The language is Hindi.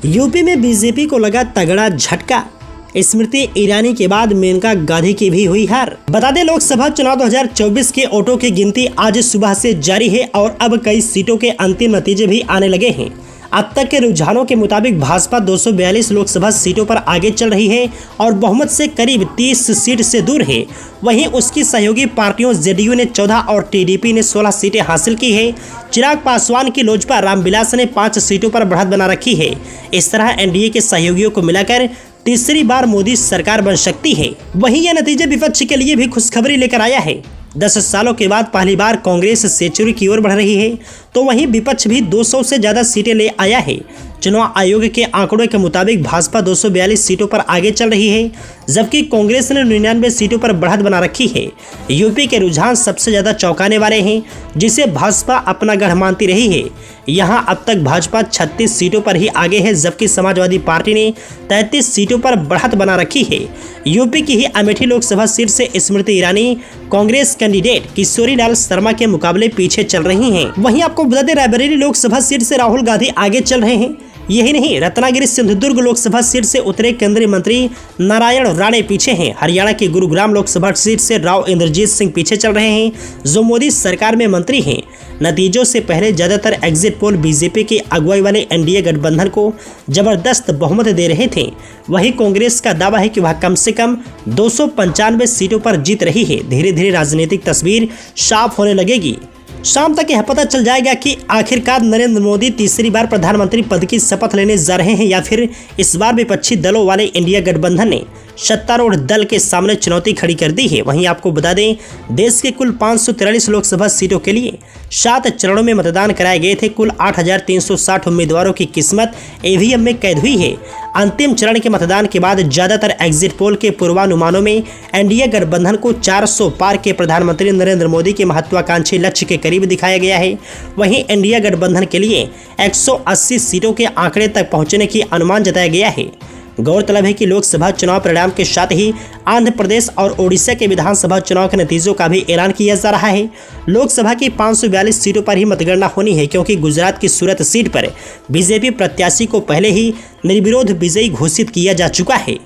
यूपी में बीजेपी को लगा तगड़ा झटका। स्मृति ईरानी के बाद मेनका गांधी की भी हुई हार। बता दें, लोकसभा चुनाव 2024 के वोटों की गिनती आज सुबह से जारी है और अब कई सीटों के अंतिम नतीजे भी आने लगे हैं। अब तक के रुझानों के मुताबिक भाजपा 242 लोकसभा सीटों पर आगे चल रही है और बहुमत से करीब 30 सीट से दूर है। वहीं उसकी सहयोगी पार्टियों जेडीयू ने 14 और टीडीपी ने 16 सीटें हासिल की है। चिराग पासवान की लोजपा रामविलास ने 5 सीटों पर बढ़त बना रखी है। इस तरह एनडीए के सहयोगियों को मिलाकर तीसरी बार मोदी सरकार बन सकती है। वहीं यह नतीजे विपक्ष के लिए भी खुशखबरी लेकर आया है। 10 सालों के बाद पहली बार कांग्रेस सेंचुरी की ओर बढ़ रही है, तो वहीं विपक्ष भी 200 से ज्यादा सीटें ले आया है। चुनाव आयोग के आंकड़ों के मुताबिक भाजपा 242 सीटों पर आगे चल रही है, जबकि कांग्रेस ने 99 सीटों पर बढ़त बना रखी है। यूपी के रुझान सबसे ज्यादा चौंकाने वाले हैं, जिसे भाजपा अपना गढ़ मानती रही है। यहां अब तक भाजपा 36 सीटों पर ही आगे है, जबकि समाजवादी पार्टी ने 33 सीटों पर बढ़त बना रखी है। यूपी की ही अमेठी लोकसभा सीट से स्मृति ईरानी कांग्रेस कैंडिडेट किशोरी लाल शर्मा के मुकाबले पीछे चल रही हैं। वहीं आपको बता दें, रायबरेली लोकसभा सीट से राहुल गांधी आगे चल रहे हैं। यही नहीं, रत्नागिरी सिंधुदुर्ग लोकसभा सीट से उतरे केंद्रीय मंत्री नारायण राणे पीछे हैं। हरियाणा की गुरुग्राम लोकसभा सीट से राव इंद्रजीत सिंह पीछे चल रहे हैं, जो मोदी सरकार में मंत्री हैं। नतीजों से पहले ज्यादातर एग्जिट पोल बीजेपी की अगुवाई वाले एनडीए गठबंधन को जबरदस्त बहुमत दे रहे थे। वहीं कांग्रेस का दावा है कि वह कम से कम 295 सीटों पर जीत रही है। धीरे धीरे राजनीतिक तस्वीर साफ होने लगेगी। शाम तक यह पता चल जाएगा कि आखिरकार नरेंद्र मोदी तीसरी बार प्रधानमंत्री पद की शपथ लेने जा रहे हैं या फिर इस बार विपक्षी दलों वाले इंडिया गठबंधन ने सत्तारूढ़ दल के सामने चुनौती खड़ी कर दी है। वहीं आपको बता दें, देश के कुल 543 लोकसभा सीटों के लिए 7 चरणों में मतदान कराए गए थे। कुल 8360 उम्मीदवारों की किस्मत ईवीएम में कैद हुई है। अंतिम चरण के मतदान के बाद ज्यादातर एग्जिट पोल के पूर्वानुमानों में एनडीए गठबंधन को 400 पार के प्रधानमंत्री नरेंद्र मोदी के महत्वाकांक्षी लक्ष्य के करीब दिखाया गया है। वहीं इंडिया गठबंधन के लिए 180 सीटों के आंकड़े तक पहुंचने की अनुमान जताया गया है। गौरतलब है कि लोकसभा चुनाव परिणाम के साथ ही आंध्र प्रदेश और ओडिशा के विधानसभा चुनाव के नतीजों का भी ऐलान किया जा रहा है। लोकसभा की 542 सीटों पर ही मतगणना होनी है, क्योंकि गुजरात की सूरत सीट पर बीजेपी प्रत्याशी को पहले ही निर्विरोध विजयी घोषित किया जा चुका है।